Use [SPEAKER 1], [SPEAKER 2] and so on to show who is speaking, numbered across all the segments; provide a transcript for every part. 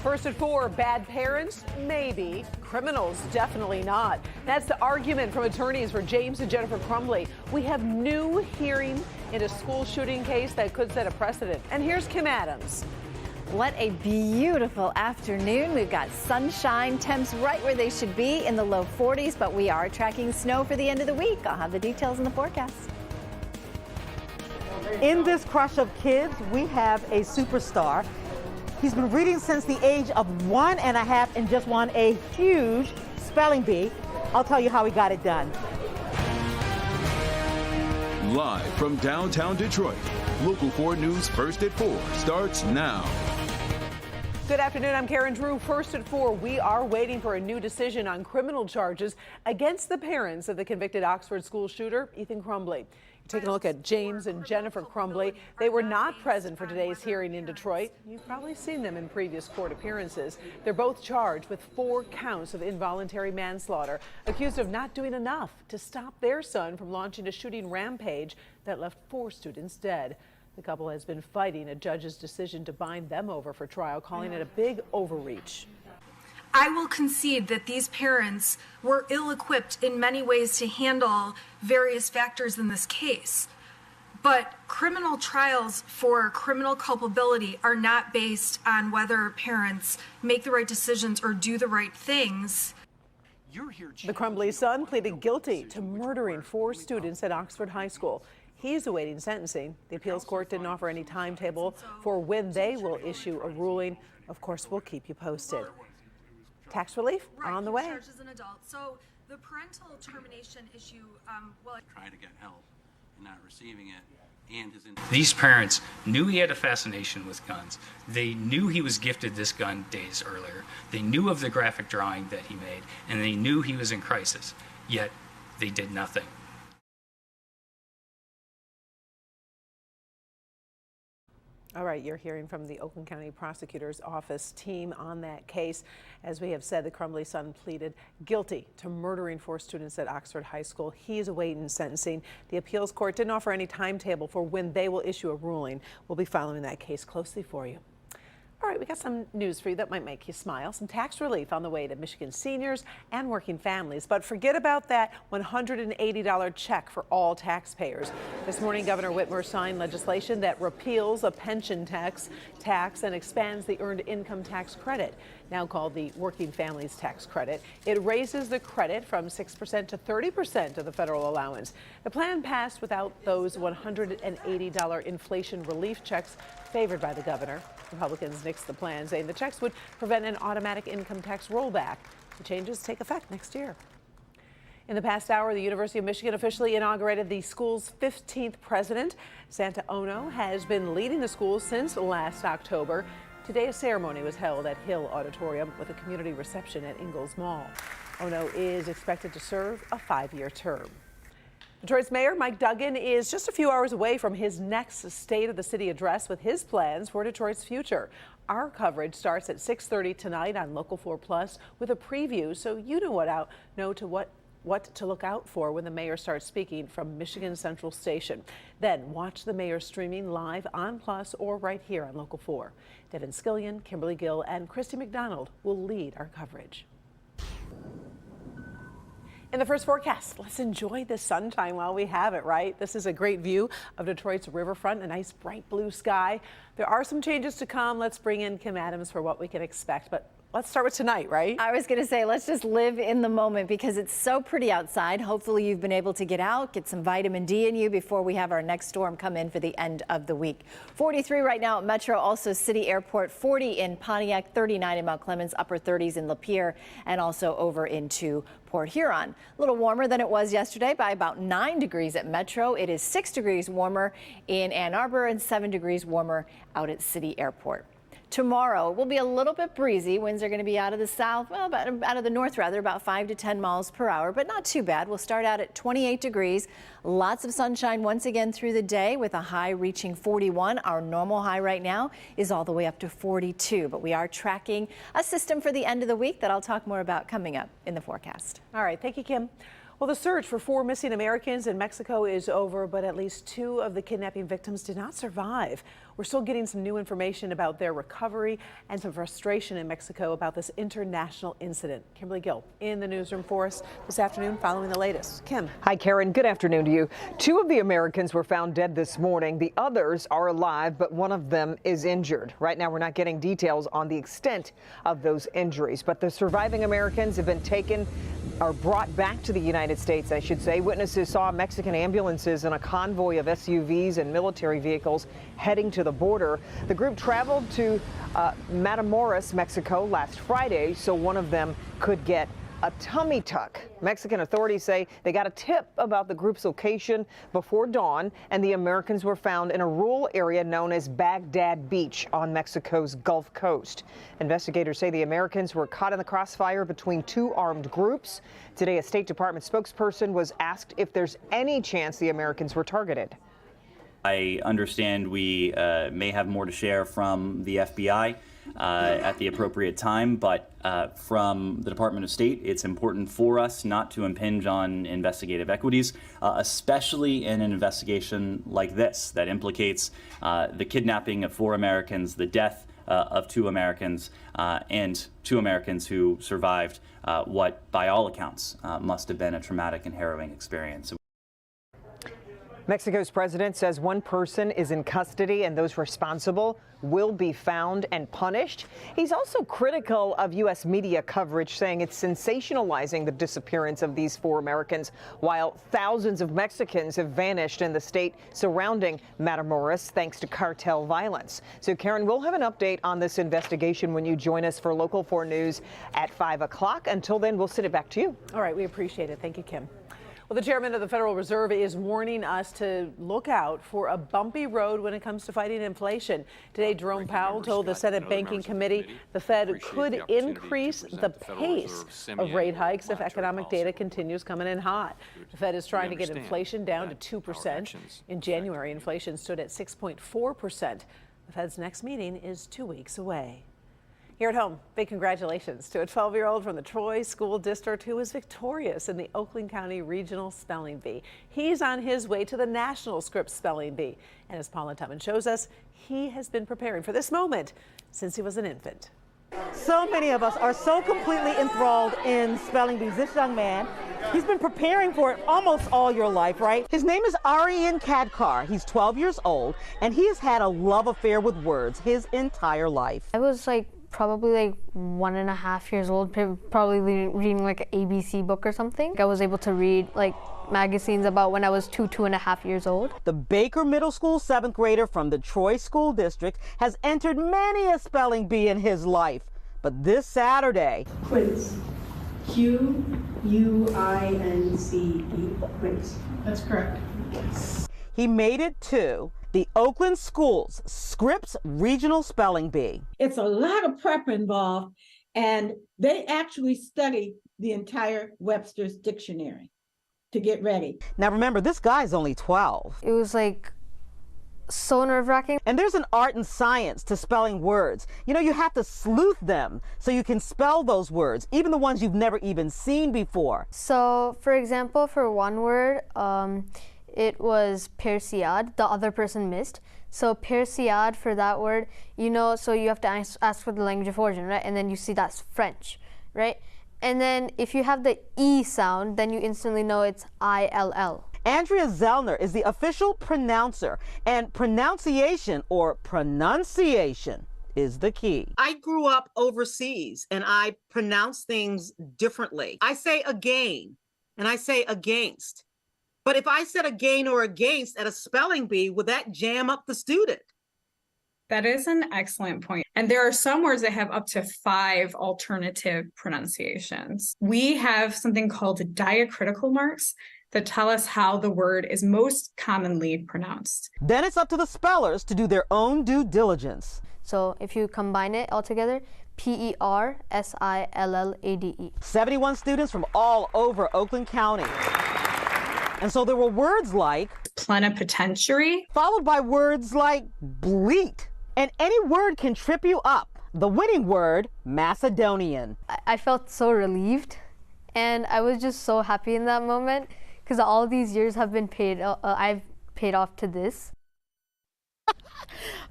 [SPEAKER 1] First at 4, bad parents? Maybe. Criminals? Definitely not. That's the argument from attorneys for James and Jennifer Crumbley. We have new hearing in a school shooting case that could set a precedent. And here's Kim Adams.
[SPEAKER 2] What a beautiful afternoon. We've got sunshine, temps right where they should be in the low 40s, but we are tracking snow for the end of the week. I'll have the details in the forecast.
[SPEAKER 3] In this crush of kids, we have a superstar. He's been reading since the age of 1.5 and just won a huge spelling bee. I'll tell you how he got it done.
[SPEAKER 4] Live from downtown Detroit, Local 4 News First at 4 starts now.
[SPEAKER 1] Good afternoon, I'm Karen Drew. First at 4, we are waiting for a new decision on criminal charges against the parents of the convicted Oxford school shooter, Ethan Crumbley. Taking a look at James and Jennifer Crumbley. They were not present for today's hearing in Detroit. You've probably seen them in previous court appearances. They're both charged with 4 counts of involuntary manslaughter, accused of not doing enough to stop their son from launching a shooting rampage that left 4 students dead. The couple has been fighting a judge's decision to bind them over for trial, calling it a big overreach.
[SPEAKER 5] I will concede that these parents were ill-equipped in many ways to handle various factors in this case. But criminal trials for criminal culpability are not based on whether parents make the right decisions or do the right things.
[SPEAKER 1] The Crumbley son pleaded guilty to murdering 4 students at Oxford High School. He's awaiting sentencing. The appeals court didn't offer any timetable for when they will issue a ruling. Of course, we'll keep you posted. Tax relief on the way.
[SPEAKER 5] Charged as an adult. So the parental termination issue,
[SPEAKER 6] trying to get help and not receiving it, and
[SPEAKER 7] these parents knew he had a fascination with guns. They knew he was gifted this gun days earlier. They knew of the graphic drawing that he made, and they knew he was in crisis. Yet they did nothing.
[SPEAKER 1] All right, you're hearing from the Oakland County Prosecutor's Office team on that case. As we have said, the Crumbley son pleaded guilty to murdering 4 students at Oxford High School. He is awaiting sentencing. The appeals court didn't offer any timetable for when they will issue a ruling. We'll be following that case closely for you. All right, we got some news for you that might make you smile. Some tax relief on the way to Michigan seniors and working families. But forget about that $180 check for all taxpayers. This morning, Governor Whitmer signed legislation that repeals a pension tax and expands the earned income tax credit, now called the Working Families Tax Credit. It raises the credit from 6% to 30% of the federal allowance. The plan passed without those $180 inflation relief checks favored by the governor. Republicans nixed the plan, saying the checks would prevent an automatic income tax rollback. The changes take effect next year. In the past hour, the University of Michigan officially inaugurated the school's 15th president. Santa Ono has been leading the school since last October. Today, a ceremony was held at Hill Auditorium with a community reception at Ingalls Mall. Ono is expected to serve a 5-year term. Detroit's Mayor Mike Duggan is just a few hours away from his next State of the City address with his plans for Detroit's future. Our coverage starts at 6:30 tonight on Local 4 Plus with a preview, so you know what to look out for when the mayor starts speaking from Michigan Central Station. Then watch the mayor streaming live on Plus or right here on Local 4. Devin Skillion, Kimberly Gill, and Christy McDonald will lead our coverage. In the first forecast, let's enjoy the sunshine while we have it, right? This is a great view of Detroit's riverfront, a nice bright blue sky. There are some changes to come. Let's bring in Kim Adams for what we can expect. But let's start with tonight, right?
[SPEAKER 2] I was going to say, let's just live in the moment because it's so pretty outside. Hopefully you've been able to get out, get some vitamin D in you before we have our next storm come in for the end of the week. 43 right now at Metro, also City Airport, 40 in Pontiac, 39 in Mount Clemens, upper 30s in Lapeer, and also over into Port Huron. A little warmer than it was yesterday by about 9 degrees at Metro. It is 6 degrees warmer in Ann Arbor and 7 degrees warmer out at City Airport. Tomorrow will be a little bit breezy. Winds are going to be out of the south, well, out of the north rather, about 5 to 10 miles per hour, but not too bad. We'll start out at 28 degrees. Lots of sunshine once again through the day with a high reaching 41. Our normal high right now is all the way up to 42, but we are tracking a system for the end of the week that I'll talk more about coming up in the forecast.
[SPEAKER 1] All right. Thank you, Kim. Well, the search for 4 missing Americans in Mexico is over, but at least 2 of the kidnapping victims did not survive. We're still getting some new information about their recovery and some frustration in Mexico about this international incident. Kimberly Gill in the newsroom for us this afternoon following the latest. Kim.
[SPEAKER 8] Hi, Karen. Good afternoon to you. 2 of the Americans were found dead this morning. The others are alive, but one of them is injured. Right now, we're not getting details on the extent of those injuries, but the surviving Americans have been taken or brought back to the United States, I should say. Witnesses saw Mexican ambulances and a convoy of SUVs and military vehicles heading to the border. The group traveled to Matamoros, Mexico last Friday, so one of them could get a tummy tuck. Mexican authorities say they got a tip about the group's location before dawn, and the Americans were found in a rural area known as Baghdad Beach on Mexico's Gulf Coast. Investigators say the Americans were caught in the crossfire between 2 armed groups. Today, a State Department spokesperson was asked if there's any chance the Americans were targeted.
[SPEAKER 9] I understand we may have more to share from the FBI at the appropriate time, but from the Department of State, it's important for us not to impinge on investigative equities, especially in an investigation like this that implicates the kidnapping of 4 Americans, the death of 2 Americans, and 2 Americans who survived what, by all accounts, must have been a traumatic and harrowing experience.
[SPEAKER 8] Mexico's president says 1 person is in custody and those responsible will be found and punished. He's also critical of U.S. media coverage, saying it's sensationalizing the disappearance of these 4 Americans, while thousands of Mexicans have vanished in the state surrounding Matamoros thanks to cartel violence. So, Karen, we'll have an update on this investigation when you join us for Local 4 News at 5 o'clock. Until then, we'll send it back to you.
[SPEAKER 1] All right, we appreciate it. Thank you, Kim. Well, the chairman of the Federal Reserve is warning us to look out for a bumpy road when it comes to fighting inflation. Today, Jerome Powell told the Senate Banking Committee the Fed could increase the pace of rate hikes if economic data continues coming in hot. The Fed is trying to get inflation down to 2%. In January, inflation stood at 6.4%. The Fed's next meeting is 2 weeks away. Here at home, big congratulations to a 12-year-old from the Troy School District who was victorious in the Oakland County Regional Spelling Bee. He's on his way to the National Scripps Spelling Bee. And as Paula Tubman shows us, he has been preparing for this moment since he was an infant.
[SPEAKER 3] So many of us are so completely enthralled in spelling bees. This young man, he's been preparing for it almost all your life, right? His name is Aryan Kadkar. He's 12 years old, and he has had a love affair with words his entire life.
[SPEAKER 10] I was probably 1.5 years old, probably reading an ABC book or something. I was able to read magazines about when I was 2.5 years old.
[SPEAKER 3] The Baker Middle School 7th grader from the Troy School District has entered many a spelling bee in his life. But this Saturday,
[SPEAKER 11] Quiz. Q-U-I-N-C-E. Quiz. That's correct.
[SPEAKER 3] he made it to the Oakland Schools Scripps Regional Spelling Bee.
[SPEAKER 11] It's a lot of prep involved, and they actually study the entire Webster's Dictionary to get ready.
[SPEAKER 3] Now remember, this guy's only 12.
[SPEAKER 10] It was so nerve-wracking.
[SPEAKER 3] And there's an art and science to spelling words. You know, you have to sleuth them so you can spell those words, even the ones you've never even seen before.
[SPEAKER 10] So, for example, for one word, it was Persiad, the other person missed. So Persiad for that word, so you have to ask for the language of origin, right? And then you see that's French, right? And then if you have the E sound, then you instantly know it's I-L-L.
[SPEAKER 3] Andrea Zellner is the official pronouncer, and pronunciation is the key.
[SPEAKER 12] I grew up overseas and I pronounce things differently. I say again and I say against. But if I said again or against at a spelling bee, would that jam up the student?
[SPEAKER 13] That is an excellent point. And there are some words that have up to 5 alternative pronunciations. We have something called diacritical marks that tell us how the word is most commonly pronounced.
[SPEAKER 3] Then it's up to the spellers to do their own due diligence.
[SPEAKER 10] So if you combine it all together, P-E-R-S-I-L-L-A-D-E.
[SPEAKER 3] 71 students from all over Oakland County. And so there were words like
[SPEAKER 13] plenipotentiary,
[SPEAKER 3] followed by words like bleat. And any word can trip you up. The winning word, Macedonian.
[SPEAKER 10] I felt so relieved And I was just so happy in that moment because all these years have been paid. I've paid off to this.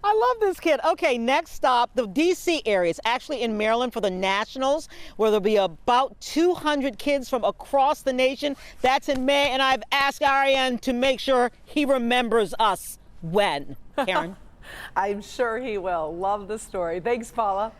[SPEAKER 3] I love this kid. Okay, next stop, the D.C. area. It's actually in Maryland for the Nationals, where there'll be about 200 kids from across the nation. That's in May, and I've asked Ariane to make sure he remembers us when. Karen?
[SPEAKER 1] I'm sure he will. Love the story. Thanks, Paula.